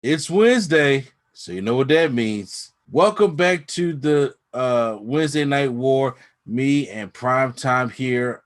It's Wednesday, so you know what that means. Welcome back to the Wednesday Night War. Me and Prime Time here.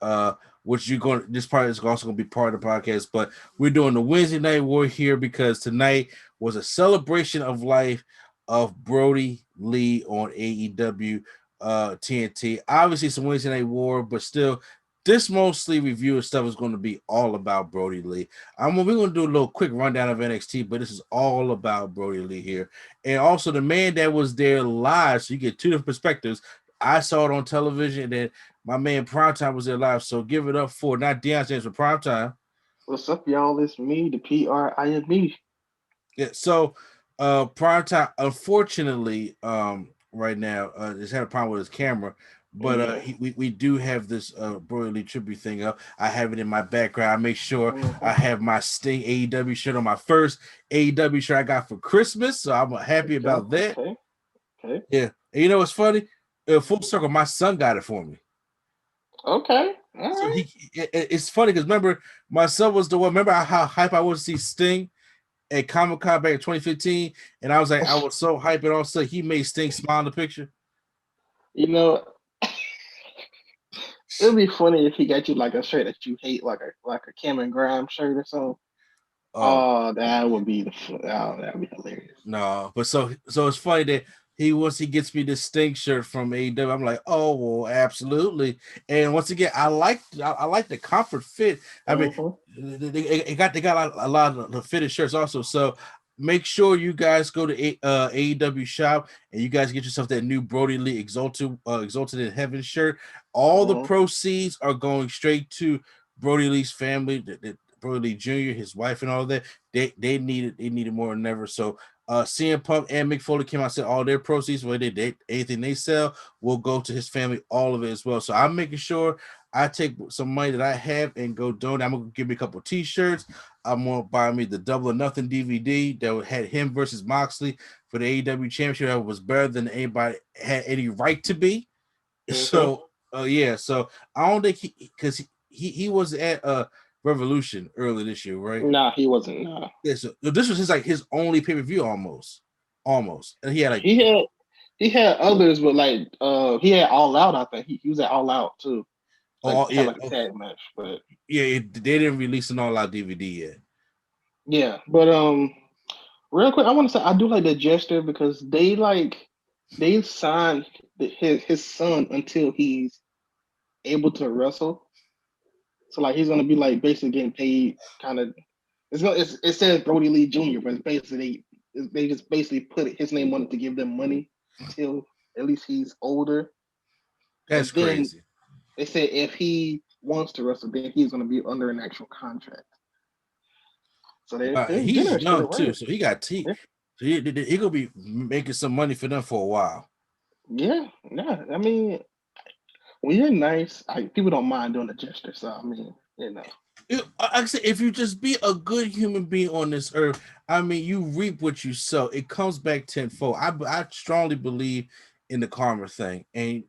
Which you're going. This part is also going to be part of the podcast, but we're doing the Wednesday Night War here because tonight was a celebration of life of Brodie Lee on AEW TNT. Obviously, it's a Wednesday Night War, but still, this mostly review and stuff is going to be all about Brodie Lee. We're going to do a little quick rundown of NXT, but this is all about Brodie Lee here. And also the man that was there live, so you get two different perspectives. I saw it on television, and then my man Primetime was there live. So give it up for not Deion Sanders, but Primetime. What's up, y'all? It's me, the PRIME. Yeah, so Primetime, unfortunately, right now, just had a problem with his camera. But Yeah. we do have this Brodie Lee tribute thing up. I have it in my background. I make sure I Mhm. have my Sting AEW shirt on, my first AEW shirt I got for Christmas. So I'm happy about that. Okay. Okay. Yeah. And you know what's funny? Full circle, my son got it for me. Okay. All So right. it's funny because remember, my son was the one. Remember how hype I was to see Sting at Comic Con back in 2015, and I was like, I was so hyped, and all of a sudden he made Sting smile in the picture. You know, it'd be funny if he got you like a shirt that you hate, like a Cameron Grimes shirt or something. Oh Oh, that would be that'd be hilarious. no, but so it's funny that once he gets me this Sting shirt from AEW, I'm like, oh well, absolutely. And once again, I like the comfort fit. I mean, Mm-hmm. they got a lot of the fitted shirts also. So make sure you guys go to AEW shop and you guys get yourself that new Brodie Lee Exalted in Heaven shirt. All the Mm-hmm. proceeds are going straight to Brodie Lee's family, Brodie Lee Jr., his wife, and all that. They needed more than ever. So CM Punk and Mick Foley came out and said all their proceeds, where they anything they sell will go to his family, all of it as well. So I'm making sure I take some money that I have and go donate. I'm gonna give me a couple t-shirts. I'm gonna buy me the Double or Nothing DVD that had him versus Moxley for the AEW Championship. That was better than anybody had any right to be. Mm-hmm. So yeah, so I don't think because he was at Revolution earlier this year, right? Nah, he wasn't. Nah, Yeah, so this was his only pay per view almost, and he had like he had he had others, but like he had All Out. I think he was at All Out too. Like oh had yeah like a tag match, but they didn't release an all out DVD yet. yeah, but real quick, I want to say I do like the gesture because they signed his son until he's able to wrestle. So like he's gonna be like basically getting paid kind of. It says Brodie Lee Jr., but it's basically they just basically put his name on it to give them money until at least he's older. That's And then crazy. they said if he wants to wrestle, then he's gonna be under an actual contract. So they're He's generous to young their too, word. so he got teeth. Yeah, So he gonna be making some money for them for a while. yeah, yeah. I mean, when you're nice, people don't mind doing a gesture. So I mean, I say, if you just be a good human being on this earth, I mean, you reap what you sow. It comes back tenfold. I strongly believe in the karma thing and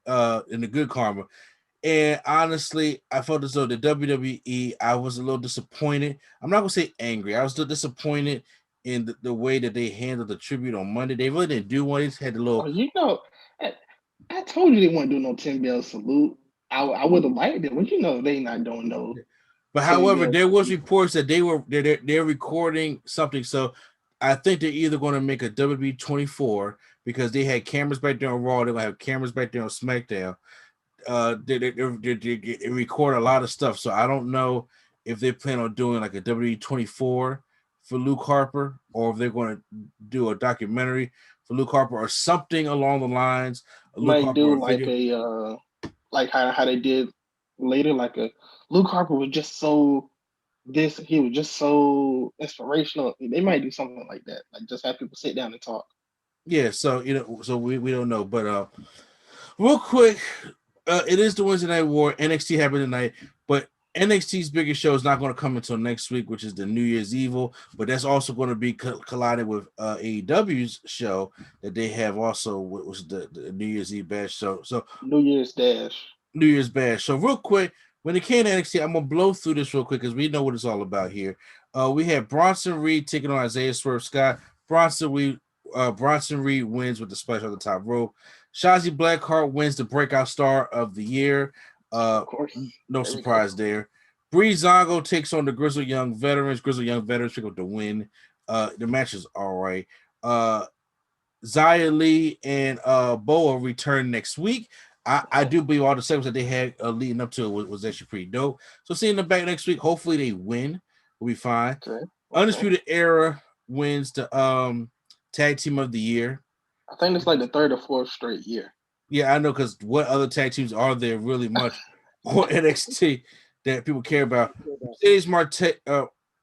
in the good karma. And honestly, I felt as though the WWE, I was a little disappointed. I'm not gonna say angry. I was still disappointed in the way that they handled the tribute on Monday. They really didn't do one. They just had a oh, little. I, I told you they wouldn't do no 10 bell salute. I would have liked it, but they not doing no But 10 however, bell there was salute. reports that they're recording something. So I think they're either going to make a WWE 24 because they had cameras back there on Raw. They're gonna have cameras back there on SmackDown. They record a lot of stuff. So I don't know if they plan on doing like a WWE 24 for Luke Harper, or if they're going to do a documentary for Luke Harper, or something along the lines of Luke Might Harper do or like video. a like how they did later, like a Luke Harper was just so this he was just so inspirational. They might do something like that, like just have people sit down and talk. Yeah, so so we don't know, but real quick, it is the Wednesday Night War. NXT happened tonight, but NXT's biggest show is not going to come until next week, which is the New Year's Evil. But that's also going to be collided with AEW's show that they have also, which is the New Year's Eve Bash. So New Year's Dash. New Year's Bash. So real quick, when it came to NXT, I'm gonna blow through this real quick because we know what it's all about here. We had Bronson Reed taking on Isaiah Swerve Scott. Bronson Reed wins with the splash on the top rope. Shotzi Blackheart wins the breakout star of the year. Of course. No There we go. surprise there. Breezango takes on the Grizzled Young Veterans. Grizzled Young Veterans pick up the win. The match is all right. Zia Lee and Boa return next week. I do believe all the segments that they had leading up to it was actually pretty dope. So seeing them back next week, hopefully they win. We'll be fine. Okay. Undisputed Era wins the tag team of the year. I think it's like the third or fourth straight year. Yeah, I know, because what other tag teams are there really much on NXT that people care about?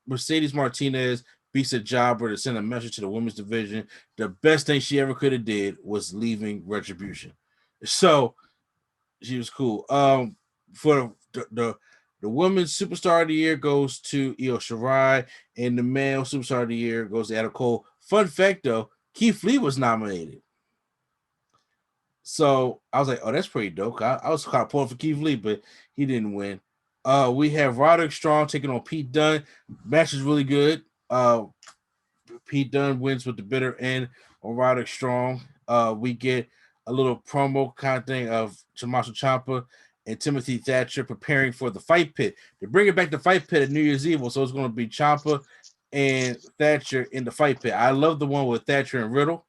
Mercedes Martinez beats a jobber to send a message to the women's division. The best thing she ever could have did was leaving Retribution. So she was cool. For the women's superstar of the year goes to Io Shirai, and the male superstar of the year goes to Adam Cole. Fun fact though, Keith Lee was nominated. So I was like, oh, that's pretty dope. I was kind of pulling for Keith Lee, but he didn't win. We have Roderick Strong taking on Pete Dunne. Match is really good. Pete Dunne wins with the bitter end on Roderick Strong. We get a little promo kind of thing of Tommaso Ciampa and Timothy Thatcher preparing for the fight pit. They're bringing back the fight pit at New Year's Eve, so it's going to be Ciampa and Thatcher in the fight pit. I love the one with Thatcher and Riddle.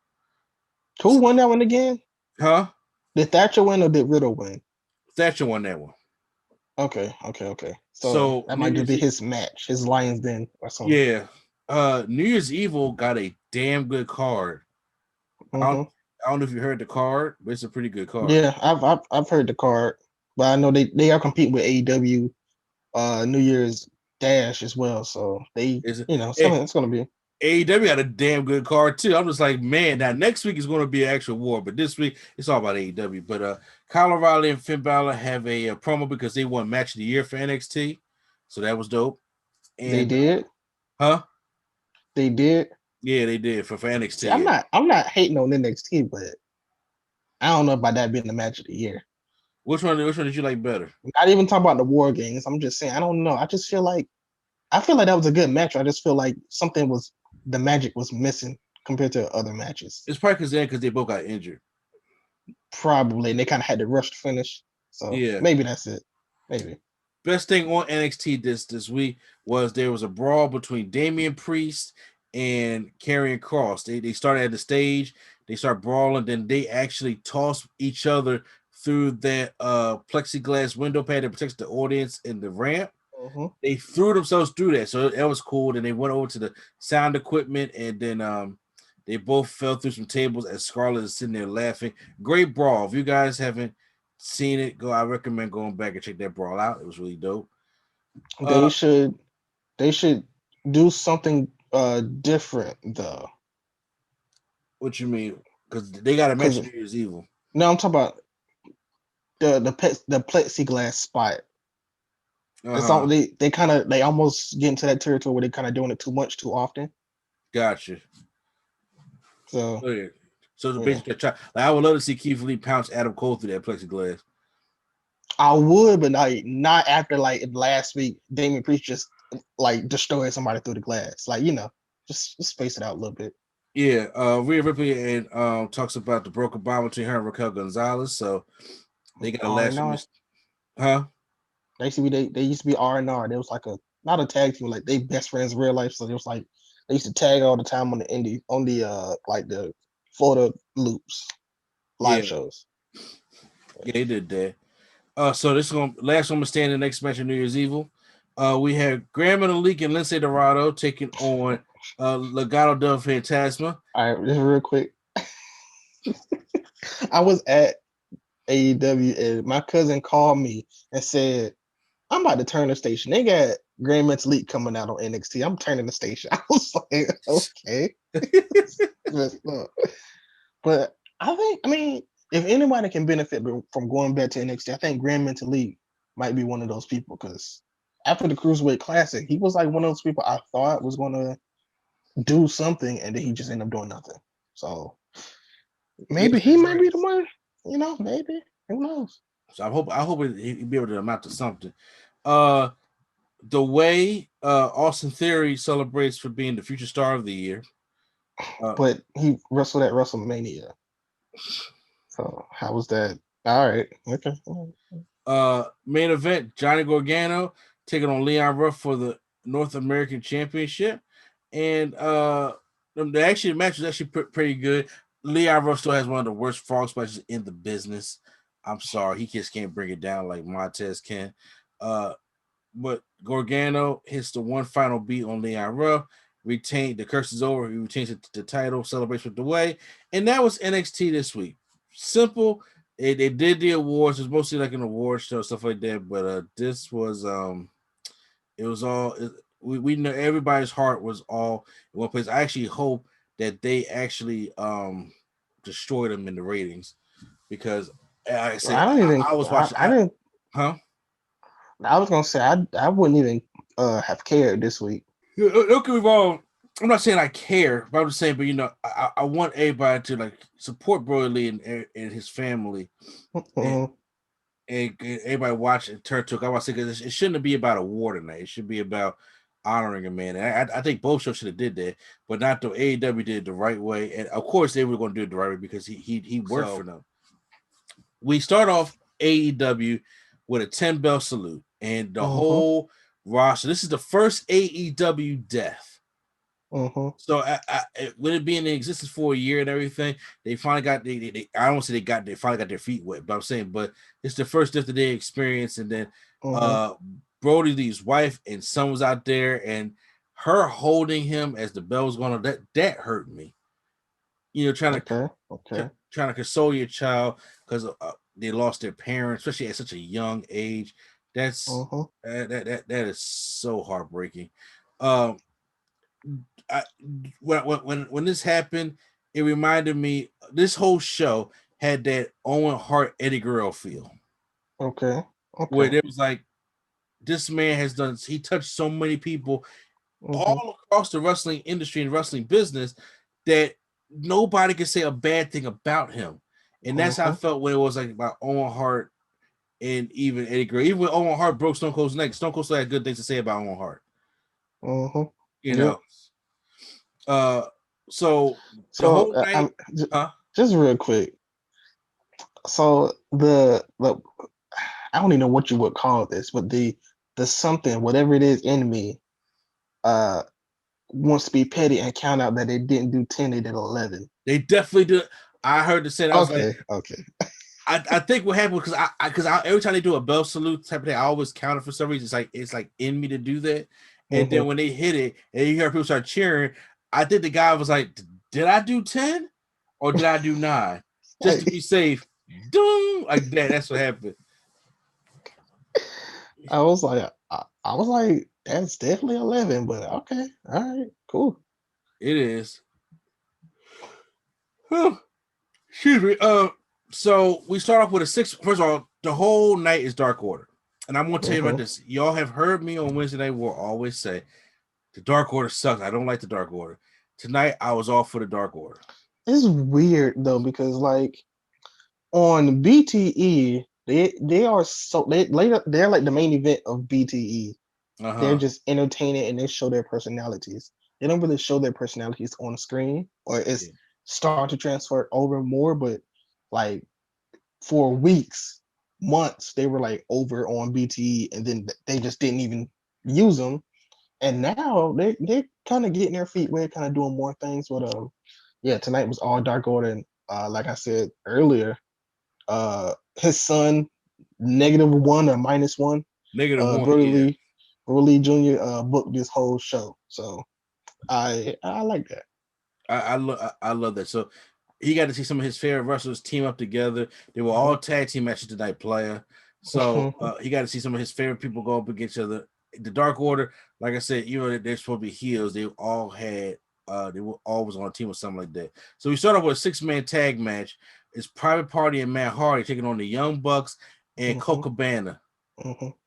Who won that one again? Huh? Did Thatcher win or did Riddle win? Thatcher won that one. Okay. So that might just be his match, his Lions Den or something. Yeah. New Year's Evil got a damn good card. Mm-hmm. I don't know if you heard the card, but it's a pretty good card. Yeah, I've heard the card, but I know they are competing with AEW New Year's Dash as well. So it's gonna be. AEW had a damn good card too. I'm just like, man, now next week is going to be an actual war, but this week it's all about AEW. But Kyle O'Reilly and Finn Balor have a promo because they won Match of the Year for NXT, so that was dope. And, they did, huh? They did. Yeah, they did for NXT. See, I'm not hating on NXT, but I don't know about that being the Match of the Year. Which one did you like better? Not even talking about the War Games. I'm just saying I don't know. I feel like that was a good match. I just feel like the magic was missing compared to other matches. It's probably because they both got injured. Probably, and they kind of had to rush to finish. So yeah, maybe that's it. Maybe. Best thing on NXT this week was there was a brawl between Damian Priest and Karrion Kross. They started at the stage, they start brawling, then they actually toss each other through that plexiglass window pad that protects the audience in the ramp. Mm-hmm. They threw themselves through that, so that was cool. Then they went over to the sound equipment, and then they both fell through some tables as Scarlett is sitting there laughing. Great brawl. If you guys haven't seen it, I recommend going back and check that brawl out. It was really dope. They should do something different though. What you mean? Because they got a match New Year's Evil. No, I'm talking about the plexiglass spot. It's all, they almost get into that territory where they kind of doing it too much too often. Gotcha. So basically, I would love to see Keith Lee pounce Adam Cole through that plexiglass. I would, but not after last week. Damian Priest just destroyed somebody through the glass. Just space it out a little bit. Yeah, Rhea Ripley and talks about the broken bond between her and Raquel Gonzalez. So they got a last, huh? They used to be R&R. They was not a tag team, they best friends in real life. So it was they used to tag all the time on the photo loops, live shows. Yeah, they did that. So this is last one to stand in the next match of New Year's Evil. We have Graham and Alik and Lince Dorado taking on Legado del Fantasma. All right, just real quick. I was at AEW and my cousin called me and said, I'm about to turn the station. They got Grand Met's League coming out on NXT. I'm turning the station. I was like, okay. But I mean, if anybody can benefit from going back to NXT, I think Grand Mental League might be one of those people, because after the Cruiserweight Classic, he was one of those people I thought was going to do something, and then he just ended up doing nothing. So maybe he might be the one, maybe. Who knows? So I hope he'll be able to amount to something. The way Austin Theory celebrates for being the future star of the year. But he wrestled at WrestleMania. So how was that? All right. Okay. Main event, Johnny Gorgano taking on Leon Ruff for the North American Championship. And the match was actually pretty good. Leon Ruff still has one of the worst frog splashes in the business. I'm sorry, he just can't bring it down like Montez can. But Gorgano hits the one final beat on Leon Ruff. Retained the curse is over. He retains the title, celebrates with the way, and that was NXT this week. Simple. They did the awards. It was mostly like an award show, stuff like that. But this was it was all we know everybody's heart was all in one place. I actually hope that they actually destroyed them in the ratings because like I said I don't even. I was watching. I didn't. Huh? I was gonna say I wouldn't even have cared this week. Don't get me wrong. I'm not saying I care, but I'm just saying, but I want everybody to like support Brodie and his family, and, and everybody watch and turn to. I want to say because it shouldn't be about a war tonight. It should be about honoring a man. And I think both shows should have did that, but not the AEW did it the right way. And of course they were going to do it the right way because he worked for them. We start off AEW with a 10 bell salute and the whole roster. This is the first AEW death. So with it being in existence for a year and everything, they finally got they I don't say they finally got their feet wet, but I'm saying, but it's the first death that they experienced, and then Brodie Lee's wife and son was out there, and her holding him as the bell was going on, that hurt me. Trying to console your child because they lost their parents, especially at such a young age. That's that is so heartbreaking. When this happened, it reminded me this whole show had that Owen Hart Eddie Guerrero feel. Okay. Where it was like this man he touched so many people all across the wrestling industry and wrestling business that nobody could say a bad thing about him. And that's how I felt when it was like about Owen Hart and even Eddie Guerrero. Even when Owen Hart broke Stone Cold's neck, Stone Cold still had good things to say about Owen Hart. So the whole night, just real quick. So the I don't even know what you would call this, but the something, whatever it is in me, wants to be petty and count out that they didn't do 10, they did 11. They definitely did. I heard the say that. I was okay. I think what happened because every time they do a bell salute type of thing, I always count it for some reason. It's like in me to do that. And then when they hit it and you hear people start cheering, I think the guy was like, "Did I do 10 or did I do 9 just to be safe?" Doom, like that. That's what happened. I was like, that's definitely 11, but okay, all right, cool. It is. Excuse me. So we start off with a 6. First of all, the whole night is Dark Order, and I'm gonna tell you about this. Y'all have heard me on Wednesday night. Will always say the Dark Order sucks. I don't like the Dark Order. Tonight I was all for the Dark Order. It's weird though because like on BTE, they're like the main event of BTE. They're just entertaining and they show their personalities. They don't really show their personalities on screen, or it's start to transfer over more, but like for weeks, months, they were like over on BTE and then they just didn't even use them. And now they're kind of getting their feet wet, kind of doing more things. But tonight was all Dark Order, and like I said earlier, his son -1 or -1, -1, Brodie Lee Jr. Booked this whole show, so I like that. I love that. So he got to see some of his favorite wrestlers team up together. They were all tag team matches tonight, player. So he got to see some of his favorite people go up against each other. The Dark Order, like I said, they're supposed to be heels. They all had they were always on a team or something like that. So we start off with a 6-man tag match. It's Private Party and Matt Hardy taking on the Young Bucks and Colt Cabana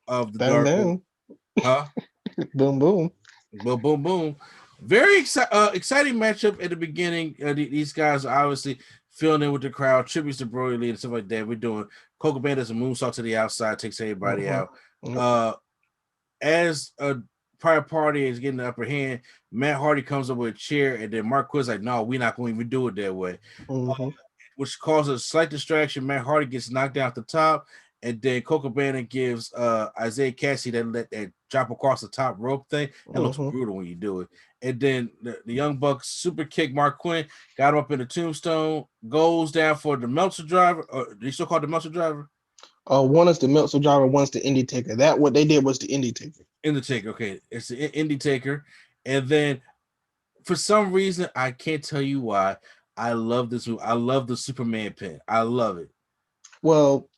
of the Dark Order. Huh? Boom, boom. Boom, boom, boom. Very exciting matchup at the beginning. These guys are obviously filling in with the crowd, tributes to Brodie Lee and stuff like that. We're doing Colt Cabana does a moonsault to the outside, takes everybody out. As Private Party is getting the upper hand. Matt Hardy comes up with a chair, and then Marquez like, no, we're not going to even do it that way. Which causes a slight distraction. Matt Hardy gets knocked down at the top, and then Coco Cabana gives Isaiah Cassidy that drop across the top rope thing. That looks brutal when you do it. And then the Young Bucks super kick Mark Quinn, got him up in the tombstone, goes down for the Meltzer driver. Or they still call it the Meltzer driver? One is the Meltzer driver, one's the Indie Taker. That what they did was the Indie Taker. Indie Taker, okay. It's the Indie Taker. And then for some reason, I can't tell you why, I love this move. I love the Superman pin. I love it. Well,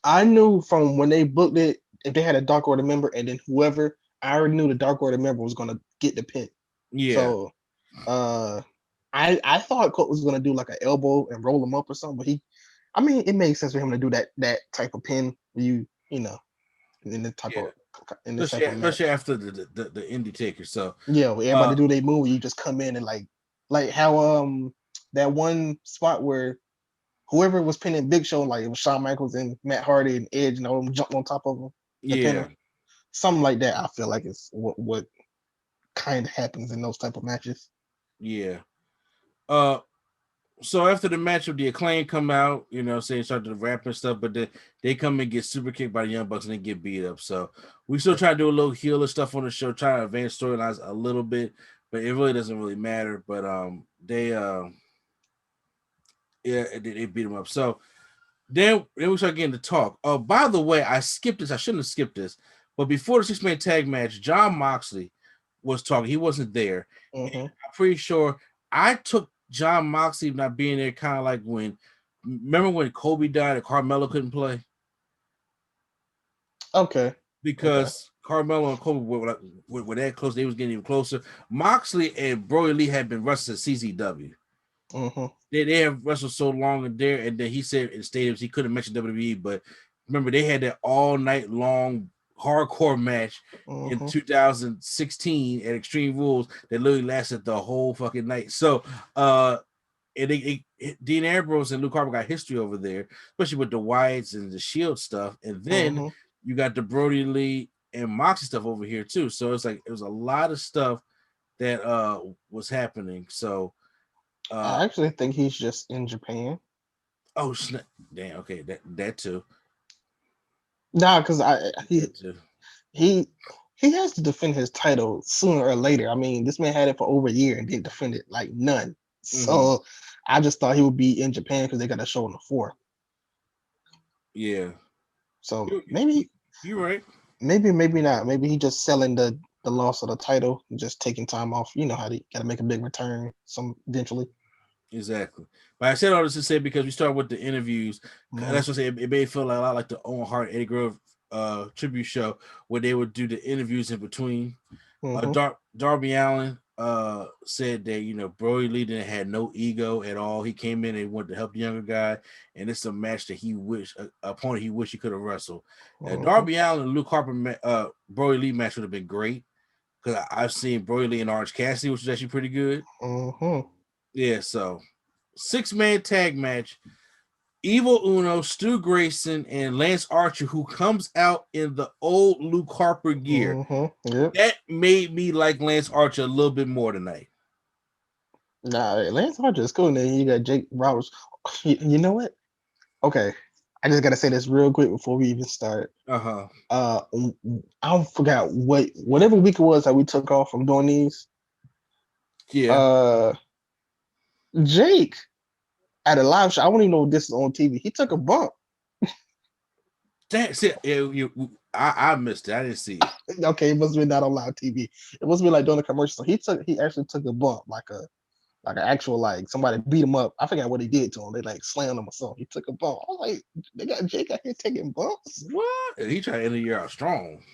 I knew from when they booked it, if they had a Dark Order member and then whoever, I already knew the Dark Order member was gonna get the pin. Yeah. So I thought Colt was gonna do like an elbow and roll him up or something, but it makes sense for him to do that type of pin. You know, in the type of especially after the Indie Taker. So yeah, everybody do their move. You just come in and like how that one spot where whoever was pinning Big Show, like it was Shawn Michaels and Matt Hardy and Edge, and all them jumped on top of him. Yeah, something like that. I feel like it's what kind of happens in those type of matches. Yeah. So after the matchup, the Acclaim come out, saying start to rap and stuff, but they come and get super kicked by the Young Bucks and they get beat up. So we still try to do a little healer stuff on the show, try to advance storylines a little bit, but it really doesn't really matter. But they beat them up. So then we start getting to talk. Oh, by the way, I skipped this. I shouldn't have skipped this. But before the 6-man tag match, Jon Moxley was talking. He wasn't there. I'm pretty sure I took Jon Moxley not being there kind of like remember when Kobe died and Carmelo couldn't play? Okay. Because Carmelo and Kobe were that close. They was getting even closer. Moxley and Brodie Lee had been wrestled at CZW. They have wrestled so long in there, and then he said in stadiums he couldn't mention WWE, but remember they had that all night long hardcore match in 2016 at Extreme Rules that literally lasted the whole fucking night. So and Dean Ambrose and Luke Harper got history over there, especially with the Wyatts and the Shield stuff, and then you got the Brodie Lee and Moxie stuff over here too. So it's like it was a lot of stuff that was happening. So I actually think he's just in Japan. Oh snap! Damn. Okay, that too. Nah, because he has to defend his title sooner or later. I mean, this man had it for over a year and didn't defend it like none. So I just thought he would be in Japan because they got a show on the 4th. Yeah. So maybe you're right. Maybe not. Maybe he just selling the loss of the title and just taking time off. You know how they got to make a big return eventually. Exactly. But I said all this to say because we started with the interviews. That's what I say. It made it feel like a lot like the Owen Hart Eddie Grove tribute show where they would do the interviews in between. Darby Allin said that Brodie Lee didn't had no ego at all. He came in and wanted to help the younger guy, and it's a match that he wished opponent he wished he could have wrestled. Darby Allin and Luke Harper Brodie Lee match would have been great because I've seen Brodie Lee and Orange Cassidy, which is actually pretty good. Yeah, so 6-man tag match. Evil Uno, Stu Grayson, and Lance Archer, who comes out in the old Luke Harper gear. That made me like Lance Archer a little bit more tonight. Nah, Lance Archer is cool. Then you got Jake Roberts. You know what? Okay, I just gotta say this real quick before we even start. I forgot whatever week it was that we took off from doing these. Yeah. Jake at a live show. I don't even know if this is on TV. He took a bump. That's it. I missed it. I didn't see it. Okay, it must have been not on live TV. It must be like during the commercial. So he actually took a bump, like an actual somebody beat him up. I forgot what he did to him. They slammed him or something. He took a bump. I was like, they got Jake out here taking bumps. What? He tried to end the year out strong.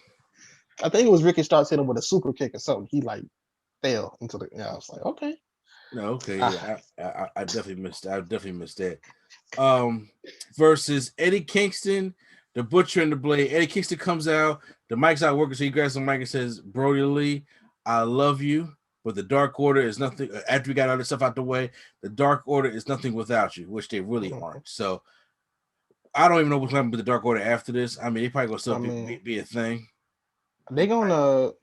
I think it was Ricky Starks hit him with a super kick or something. He fell into the. I was like, okay. No, okay, yeah, I definitely missed. I definitely missed that. Versus Eddie Kingston, the Butcher and the Blade. Eddie Kingston comes out. The mic's not working, so he grabs the mic and says, "Brodie Lee, I love you, but the Dark Order is nothing." After we got all this stuff out the way, the Dark Order is nothing without you, which they really aren't. So I don't even know what's going to happen with the Dark Order after this. I mean, they probably gonna still be a thing. I'll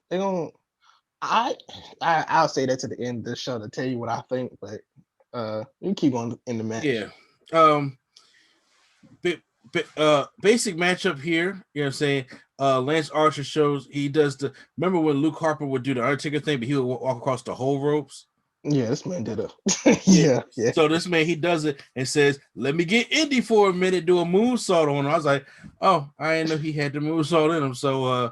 say that to the end of the show to tell you what I think, but you keep on in the match. Yeah. Basic matchup here. You know what I'm saying? Lance Archer shows he does the. Remember when Luke Harper would do the Undertaker thing, but he would walk across the whole ropes. Yeah, this man did a Yeah. yeah. So this man he does it and says, "Let me get Indy for a minute, do a moonsault on him." I was like, "Oh, I didn't know he had the moonsault in him." So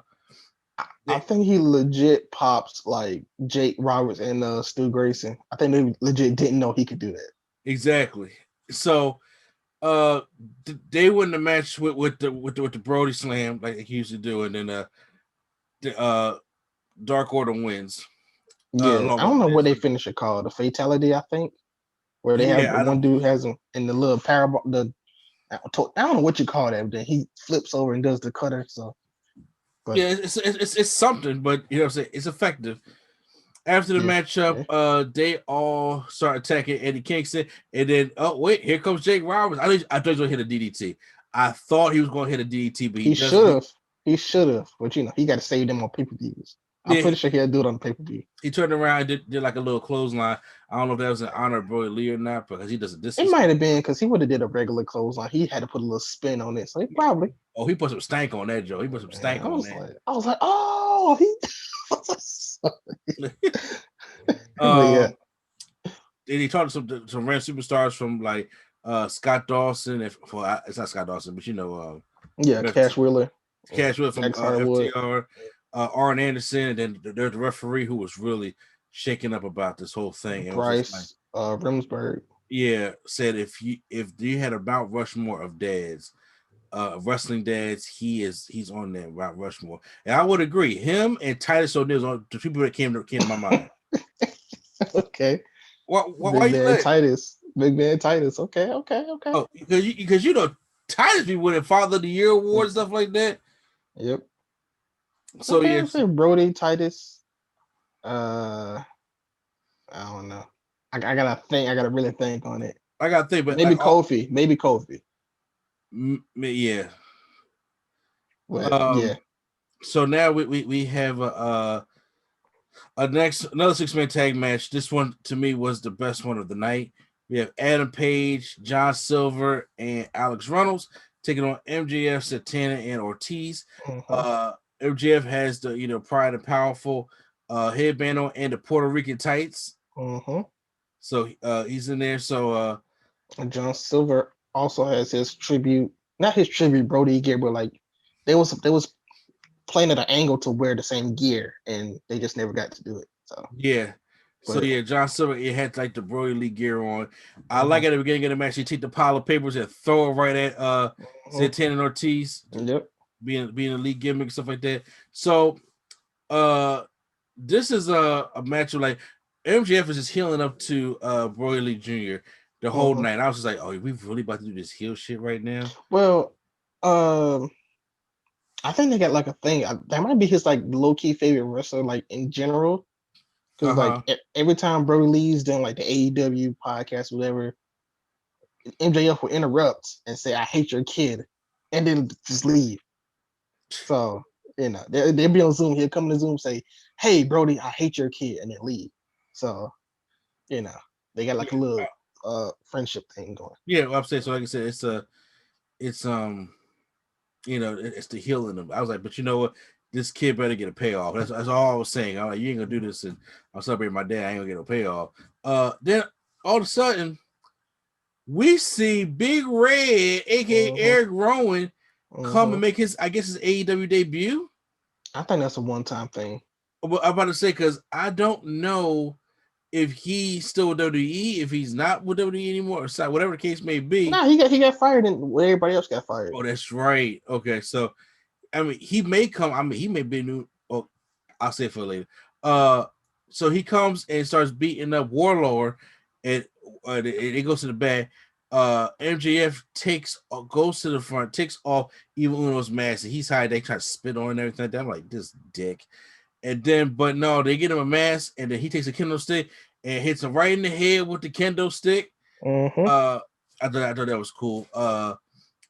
I think he legit pops like Jake Roberts and Stu Grayson. I think they legit didn't know he could do that. exactly. So they win the match with the Brodie Slam like he used to do, and then the Dark Order wins. Yeah, Along I don't know with what they finish it called. The Fatality, I think, where they have yeah, the one dude has him in the little parabol. I don't know what you call that. But then he flips over and does the cutter. So, but yeah, it's something, but you know what I'm saying, it's effective. After the yeah, matchup, they all start attacking Eddie Kingston, and then oh wait, here comes Jake Roberts. I thought he was gonna hit a DDT. I thought he was gonna hit a DDT, but he he doesn't. should have. He should have, but he got to save them on pay-per-views. I'm Yeah, pretty sure he'll do it on the pay-per-view. he turned around and did like a little clothesline. I don't know if that was in honor of Brodie Lee or not, because he does a It disrespect. might have been because he would have did a regular clothesline. He had to put a little spin on it, so he probably. Oh, he put some stank on that, Joe. He put some stank on that. I was like, oh, he. But yeah, Then he talked to some random superstars from like Scott Dawson. It's not Scott Dawson, but yeah, Cash Wheeler, Cash Wheeler from Harwood. FTR, Arn Anderson, and then there's the referee who was really shaken up about this whole thing. And Bryce, Remsburg. Yeah, said if you had a Mount Rushmore of dads, wrestling dads, he's on that Mount Rushmore, and I would agree. Him and Titus O'Neil are the people that came to my mind. Okay. Why Big you Man Titus. Big Man Titus. Okay. Oh, because Titus be winning Father of the Year awards, stuff like that. Yep. So okay, yeah, I'll say Brodie, Titus. I don't know. I gotta think. I gotta really think on it. I gotta think, but maybe Kofi. Maybe Kofi. Yeah. But yeah. So now we have another 6-man tag match. This one to me was the best one of the night. We have Adam Page, John Silver, and Alex Reynolds taking on MJF, Santana, and Ortiz. MJF has the Pride and Powerful headband on and the Puerto Rican tights. So he's in there. So John Silver also has his tribute, not his tribute Brodie gear, but like they was playing at an angle to wear the same gear, and they just never got to do it. So yeah. So yeah, John Silver, it had like the Brodie Lee gear on. I like at the beginning of the match, he take the pile of papers and throw it right at Santana and Ortiz. Yep. Being a league gimmick, stuff like that. So this is a match of like MJF is just healing up to Brodie Lee Jr. the whole night. I was just like, oh, we really about to do this heel shit right now? Well, I think they got like a thing. That might be his like low key favorite wrestler, like in general. Because like every time Brodie Lee's doing like the AEW podcast, whatever, MJF will interrupt and say, "I hate your kid," and then just leave. So they'll be on Zoom. He'll come to Zoom, say, "Hey, Brodie, I hate your kid," and then leave. So they got like a little friendship thing going. Yeah, well, I'm saying so. Like I said, it's it's the healing them. I was like, but you know what? This kid better get a payoff. That's all I was saying. I'm like, you ain't gonna do this, and I'm celebrating my dad. I ain't gonna get no payoff. Then all of a sudden, we see Big Red, aka Eric Rowan, come and make his AEW debut. I think that's a one-time thing. Well, I'm about to say because I don't know if he's still with WWE, if he's not with WWE anymore, or whatever the case may be. No, he got fired, and everybody else got fired. Oh, that's right. Okay, so I mean, he may come. I mean, he may be new. Oh, I'll say it for later. So he comes and starts beating up Warlord, and it goes to the back. MJF goes to the front, takes off Evil Uno's mask, and he's hiding. They try to spit on and everything like that. I'm like, this dick. And then, but no, they get him a mask, and then he takes a kendo stick and hits him right in the head with the kendo stick. I thought that was cool.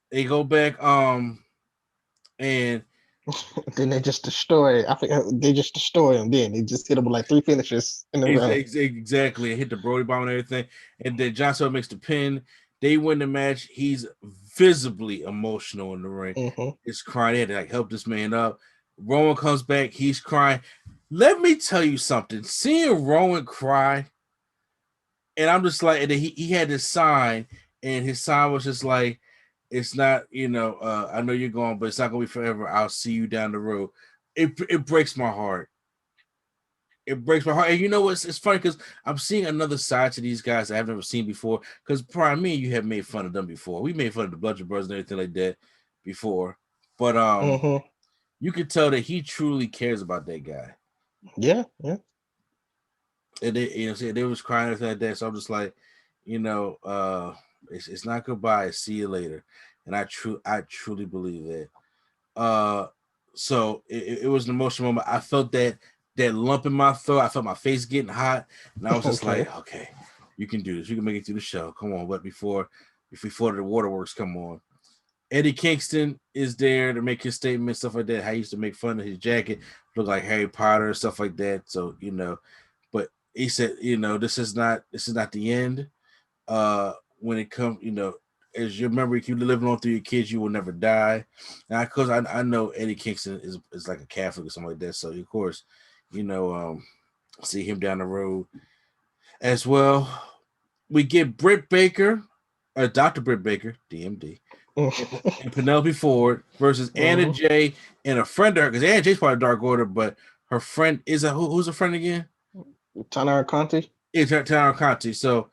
They go back, and Then they just destroy. I think they just destroy him. Then they just hit him with like 3 finishes in a row. Exactly. Hit the Brodie bomb and everything. And then John Cena makes the pin. They win the match. He's visibly emotional in the ring. Mm-hmm. He's crying. They had to like help this man up. Rowan comes back. He's crying. Let me tell you something. Seeing Rowan cry, and I'm just like, and he had this sign, and his sign was just like, it's not, I know you're going, but it's not gonna be forever. I'll see you down the road. It breaks my heart. It breaks my heart. And you know what? It's funny because I'm seeing another side to these guys I've never seen before. Because Prime, me and you have made fun of them before. We made fun of the Bludgeon Brothers and everything like that before. But you could tell that he truly cares about that guy. Yeah. And they was crying and everything like that. So I'm just like, it's not goodbye. See you later. And I truly believe that. So it was an emotional moment. I felt that lump in my throat. I felt my face getting hot, and I was just like, okay, you can do this. You can make it through the show. Come on, but before the waterworks come on. Eddie Kingston is there to make his statement, stuff like that. How he used to make fun of his jacket, look like Harry Potter, stuff like that. So but he said, this is not the end. When it comes, as your memory keep living on through your kids, you will never die. Now, of course, I know Eddie Kingston is like a Catholic or something like that. So of course, see him down the road as well. We get Britt Baker, Dr. Britt Baker, DMD, and Penelope Ford versus Anna Jay and a friend of her, because Anna Jay's part of Dark Order, but her friend is who's a friend again? Tanara Conti. It's Tanara Conti. So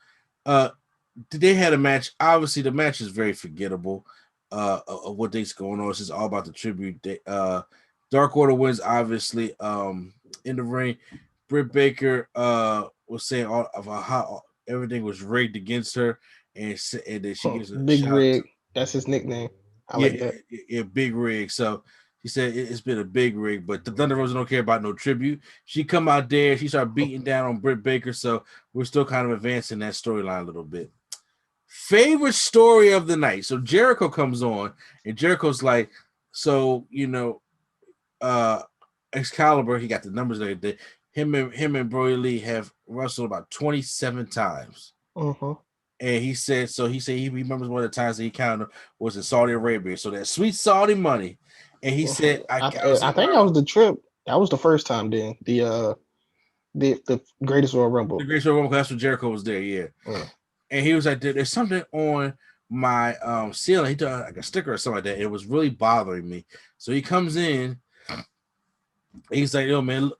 they had a match. Obviously, the match is very forgettable of what thing's going on. It's just all about the tribute. Dark Order wins, obviously. In the ring, Britt Baker was saying all about how everything was rigged against her, and then she gives a Big shout Rig. That's his nickname. I like that. Yeah, Big Rig. So she said it's been a big rig, but the Thunder Rosa don't care about no tribute. She come out there, she started beating down on Britt Baker, so we're still kind of advancing that storyline a little bit. Favorite story of the night. So Jericho comes on, and Jericho's like, so Excalibur, he got the numbers and everything. Him and Brodie Lee have wrestled about 27 times. And he said he remembers one of the times that he counted was in Saudi Arabia. So that sweet Saudi money. And he said, I think that was the trip. That was the first time then. The Greatest Royal Rumble. The Greatest Royal Rumble, that's when Jericho was there, yeah. And he was like, there's something on my ceiling. He took like a sticker or something like that. It was really bothering me. So he comes in. He's like, yo, man,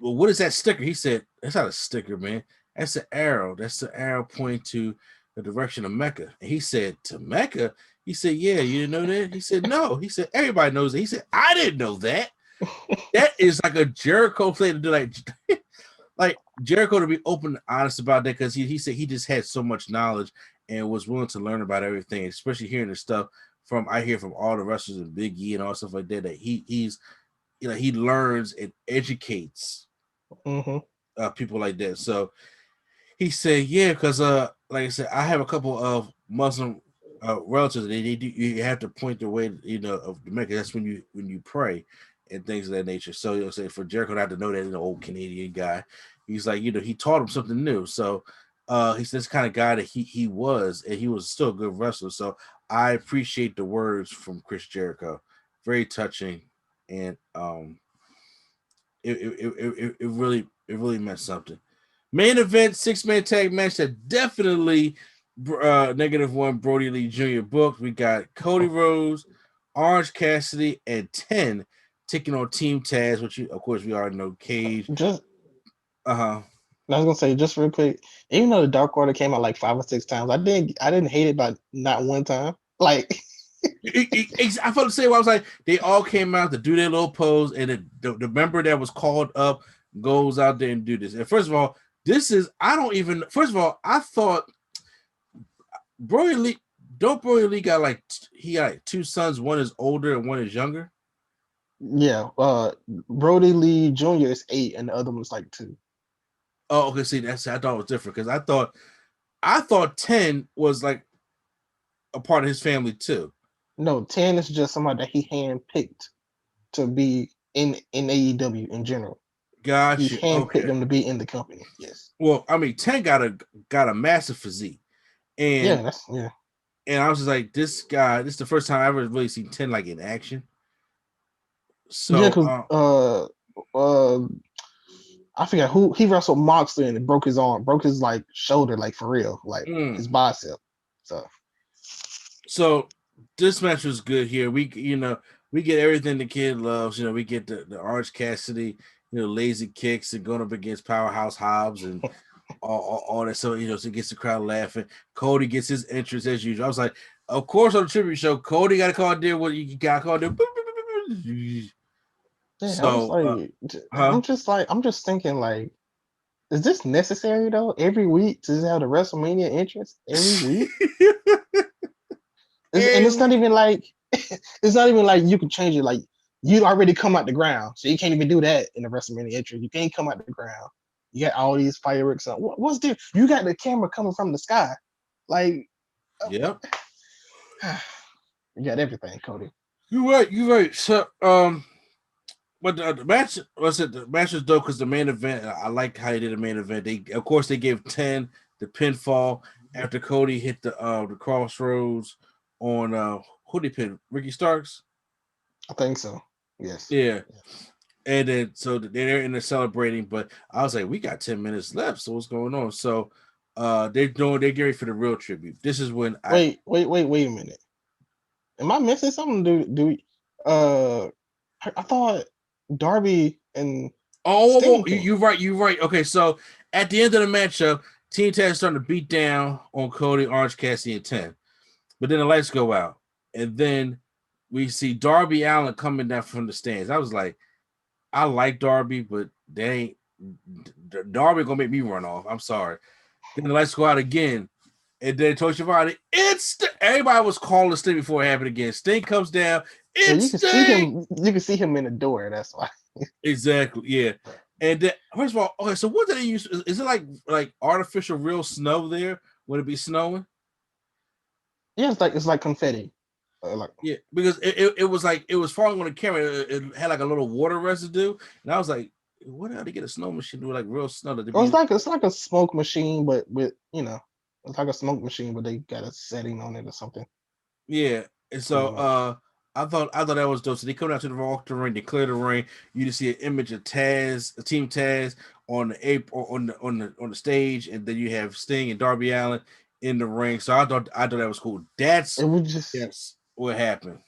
what is that sticker? He said, that's not a sticker, man. That's an arrow. That's the arrow pointing to the direction of Mecca. And he said, to Mecca? He said, yeah, you didn't know that? He said, no. He said, everybody knows it. He said, I didn't know that. That is like a Jericho thing to do, like Jericho to be open and honest about that, because he said he just had so much knowledge and was willing to learn about everything, especially hearing the stuff I hear from all the wrestlers and Big E and all stuff like that, that he's he learns and educates people like that. So he said, yeah, because like I said, I have a couple of Muslim relatives. They do, you have to point the way, of the Mecca. That's when you pray and things of that nature. So you'll say for Jericho not to know that, old Canadian guy, he's like, he taught him something new. So he's this kind of guy that he was, and he was still a good wrestler. So I appreciate the words from Chris Jericho. Very touching, and it really meant something. Main event 6-man tag match that definitely -1 Brodie Lee Jr. booked. We got Cody Rhodes, Orange Cassidy, and 10 taking on Team Taz, which of course we already know. Cage. I was gonna say, just real quick, even though the Dark Order came out like 5 or 6 times, I didn't hate it by not one time. Like I felt the same way. I was like, they all came out to do their little pose, and the member that was called up goes out there and do this. And first of all, I thought Brodie Lee got like 2 sons, one is older and one is younger. Yeah, Brodie Lee Jr. is 8 and the other one's like 2. Oh, okay. See, I thought it was different, because I thought 10 was like a part of his family too. No, 10 is just somebody that he handpicked. to be in AEW in general. He's Gotcha. handpicked Okay. them to be in the company. Yes. Well, I mean, Tank got a massive physique, and and I was just like, this guy. This is the first time I ever really seen 10 like in action. Yeah, So, because I forgot who he wrestled Moxley and it broke his arm, broke his like shoulder, like for real, like his bicep. So this match was good here. We get everything the kid loves. We get the Orange Cassidy, lazy kicks and going up against Powerhouse Hobbs and all that. So so it gets the crowd laughing. Cody gets his entrance as usual. I was like, of course on the tribute show, Cody got to call there. What you got to call there? Yeah, So, I was like, I'm just thinking like, is this necessary though? Every week to have the WrestleMania entrance every week, and it's not even like you can change it. Like you already come out the ground, so you can't even do that in the WrestleMania entrance. You can't come out the ground. You got all these fireworks on. What's there? You got the camera coming from the sky, like. Yep. You got everything, Cody. You're right. So, but the match the match was dope because the main event. I like how they did the main event. Of course, they gave 10 the pinfall after Cody hit the crossroads on who did he pin? Ricky Starks. I think so. Yes. Yeah. And then so they're in there celebrating, but I was like, we got 10 minutes left. So what's going on? So they're getting ready for the real tribute. This is when wait a minute. Am I missing something? I thought Darby and you're right. Okay, so at the end of the matchup, Team Taz starting to beat down on Cody, Orange Cassidy, and 10. But then the lights go out, and then we see Darby Allin coming down from the stands. I was like, I like Darby, but Darby gonna make me run off. I'm sorry. Then the lights go out again, and then Tony Schiavone, everybody was calling Sting before it happened again. Sting comes down. You can see him in the door. That's why. Exactly. Yeah. And then, first of all, okay. So what do they use? Is it like artificial real snow there? Would it be snowing? Yeah, it's like confetti. Yeah, because it was falling on the camera. It had like a little water residue, and I was like, "What the hell? They get a snow machine with like real snow?" It's like a smoke machine, but with it's like a smoke machine, but they got a setting on it or something. Yeah, and so I thought that was dope. So they come out to the ring, they clear the ring. You just see an image of Taz, Team Taz on the stage, and then you have Sting and Darby Allin in the ring. So I thought that was cool. Yes, what happened.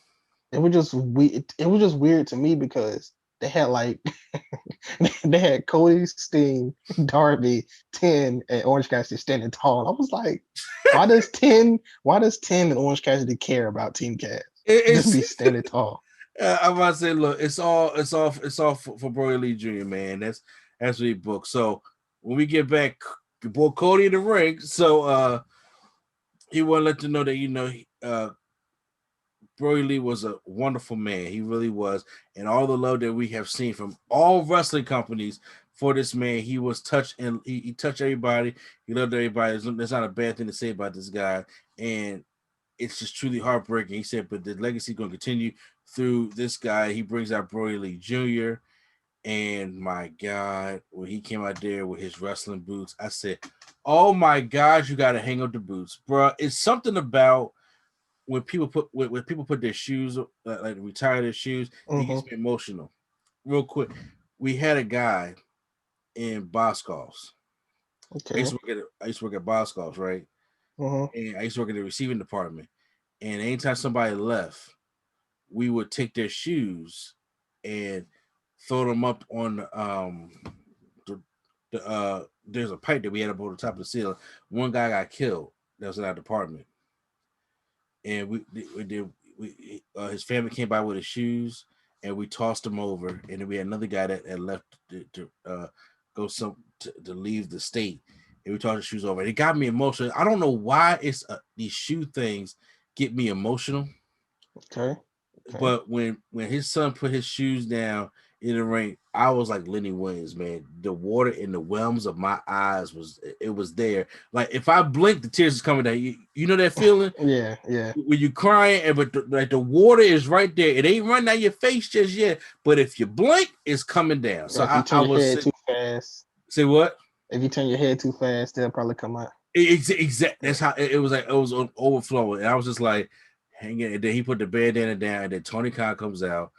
It was just weird. It was just weird to me because they had like they had Cody, Sting, Darby, 10, and Orange Cassidy standing tall. I was like, why does 10 and Orange Cassidy care about Team Cass? Just be standing tall. I'm about to say, look, it's all for Brodie Lee Jr., man. That's what he booked. So when we get back, boy Cody in the ring. So he want to let you know that Brodie Lee was a wonderful man. He really was. And all the love that we have seen from all wrestling companies for this man, he was touched and he touched everybody. He loved everybody. There's not a bad thing to say about this guy. And it's just truly heartbreaking. He said, but the legacy is going to continue through this guy. He brings out Brodie Lee Jr. And my God, when he came out there with his wrestling boots, I said, oh my God, you got to hang up the boots, bro. It's something about when people put their shoes, like retire their shoes, it gets me emotional. Real quick, we had a guy in Boscov's. Okay. I used to work at Boscov's, right? And I used to work in the receiving department. And anytime somebody left, we would take their shoes and throw them up on there's a pipe that we had up on the top of the ceiling. One guy got killed. That was in our department. And his family came by with his shoes, and we tossed them over. And then we had another guy that left to leave the state, and we tossed his shoes over. And it got me emotional. I don't know why these shoe things get me emotional. Okay. But when his son put his shoes down in the ring, I was like Lenny Williams, man. The water in the whelms of my eyes was there. Like if I blinked, the tears was coming down. You You know that feeling? Yeah. When you crying, but the water is right there. It ain't running down your face just yet, but if you blink, it's coming down. So If you turn your head too fast. Say what? If you turn your head too fast, they'll probably come out. Exactly. That's how it was. Like it was overflowing, and I was just like hanging. And then he put the bandana down, and then Tony Khan comes out,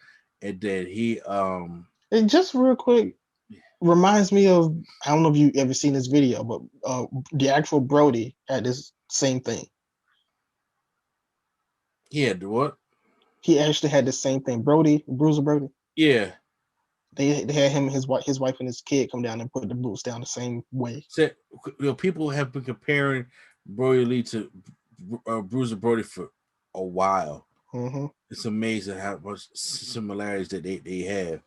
and then he And just real quick, reminds me of, I don't know if you ever seen this video, but the actual Brodie had this same thing. he had what? He actually had the same thing. Bruiser Brodie. Yeah. They had him and his wife and his kid come down and put the boots down the same way. So, people have been comparing Brodie Lee to Bruiser Brodie for a while. Mm-hmm. It's amazing how much similarities that they have,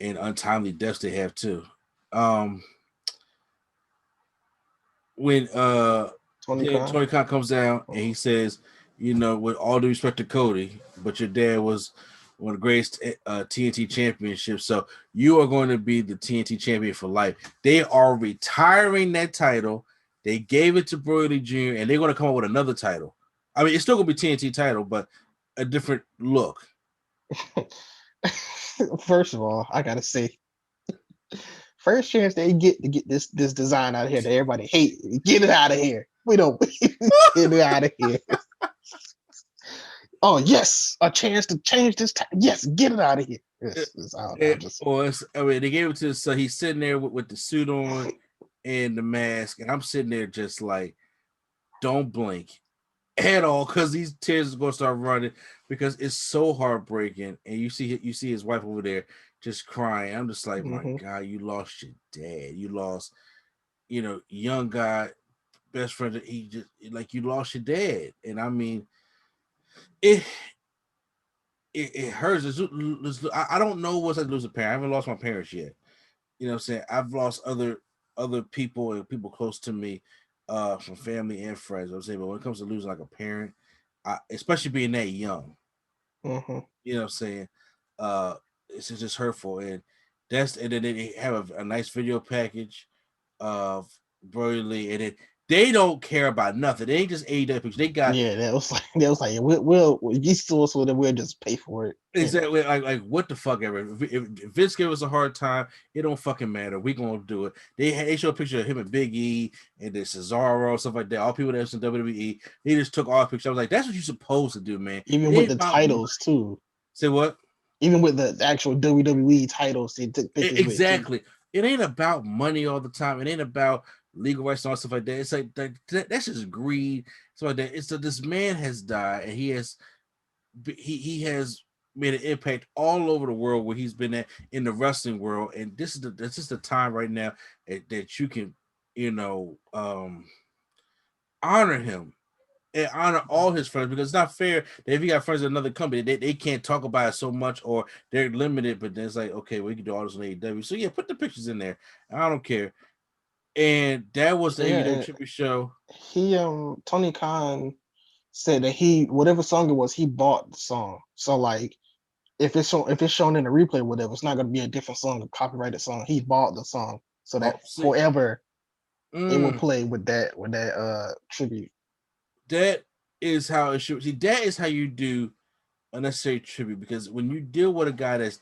and untimely deaths they have too. When Tony Khan comes down and he says, with all due respect to Cody, but your dad was one of the greatest TNT championships, so you are going to be the TNT champion for life. They are retiring that title. They gave it to Brodie Jr. and they're going to come up with another title. I mean, it's still going to be TNT title, but a different look. First of all, I gotta say, first chance they get to get this design out of here that everybody hate, get it out of here. We don't get it out of here. Oh yes, a chance to change this. Yes, get it out of here. They gave it to. So he's sitting there with the suit on and the mask, and I'm sitting there just like, don't blink at all, because these tears are gonna start running because it's so heartbreaking. And you see his wife over there just crying. I'm just like, my God, you lost your dad. You lost, young guy, best friend. He just like you lost your dad, and I mean, it hurts. I don't know what's like to lose a parent. I haven't lost my parents yet. You know what I'm saying? I've lost other people and people close to me, from family and friends. I'm saying, but when it comes to losing like a parent, especially being that young, you know what I'm saying? It's just hurtful, and then they have a nice video package of Brodie Lee, and then they don't care about nothing. They ain't just AEW pictures. They got that was like we'll you still so that we'll just pay for it. Exactly. Like what the fuck ever. If Vince gave us a hard time, it don't fucking matter. We gonna do it. They show a picture of him and Big E and the Cesaro, stuff like that. All people that's in WWE, they just took all pictures. I was like, that's what you're supposed to do, man. Even with the titles too. Say what? Even with the actual WWE titles, they took pictures. Exactly. It ain't about money all the time. It ain't about legal rights and all stuff like that. It's like that's just greed. So like that. It's that this man has died, and he has made an impact all over the world where he's been at in the wrestling world, and this is the time right now that you can honor him and honor all his friends, because it's not fair that if you got friends in another company, they can't talk about it so much, or they're limited. But then it's like, okay, we can do all this on AEW, so yeah, put the pictures in there. I don't care. And that was the AEW tribute show. Tony Khan said that whatever song it was, he bought the song. So like, if it's shown in the replay, or whatever, it's not going to be a different song, a copyrighted song. He bought the song so that forever it will play with that tribute. That is how it should. See, that is how you do a necessary tribute, because when you deal with a guy that's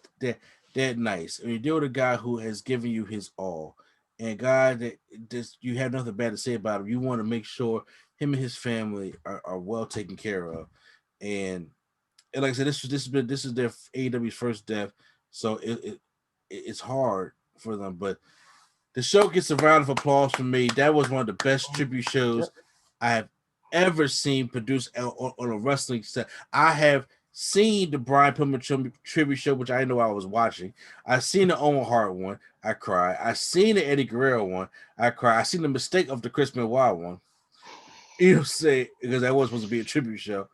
that nice, and you deal with a guy who has given you his all, and a guy that just you have nothing bad to say about him, you want to make sure him and his family are well taken care of. And like I said, this is their AEW's first death, so it's hard for them. But the show gets a round of applause from me. That was one of the best tribute shows I have ever seen produced on a wrestling set. I have seen the Brian Pillman tribute show, which I know I was watching. I've seen the Owen Hart one. I cried. I've seen the Eddie Guerrero one. I cried. I seen the mistake of the Chris Benoit one. You know, say because that was supposed to be a tribute show.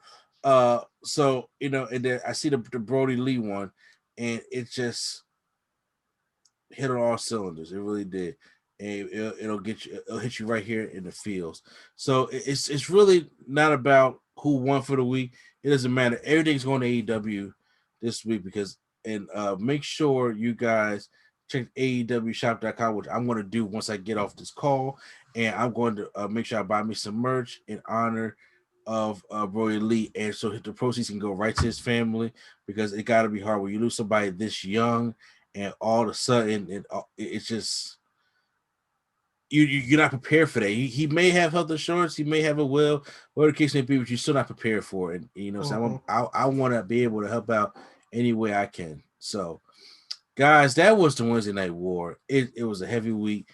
So and then I see the Brodie Lee one, and it just hit on all cylinders. It really did. And it'll hit you right here in the feels. So it's really not about who won for the week. It doesn't matter. Everything's going to AEW this week and make sure you guys check AEWshop.com, which I'm going to do once I get off this call, and I'm going to make sure I buy me some merch in honor of Brodie Lee, and so the proceeds can go right to his family, because it got to be hard when you lose somebody this young, and all of a sudden it's just you're not prepared for that. He may have health insurance, he may have a will, whatever the case may be, but you're still not prepared for it. And, so I want to be able to help out any way I can. So, guys, that was the Wednesday Night War. It was a heavy week,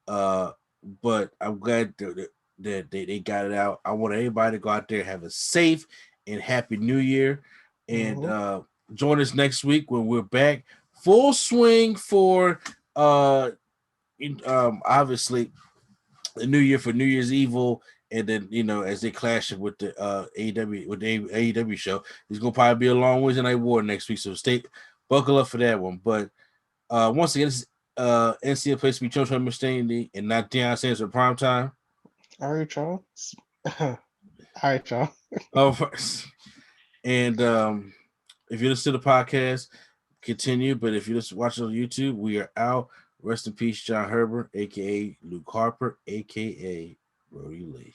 but I'm glad that they got it out. I want everybody to go out there and have a safe and happy New Year, and join us next week when we're back full swing for obviously the New Year for New Year's Evil, and then as they clash it with the AEW show, it's gonna probably be a long Wednesday Night War next week. So buckle up for that one. But once again, this is NCAA place to be chosen understanding and not Deion Sanders for prime time. All right, y'all. All right, y'all. And if you listen to the podcast, continue. But if you just watch it on YouTube, we are out. Rest in peace, John Herbert, aka Luke Harper, aka Brodie Lee.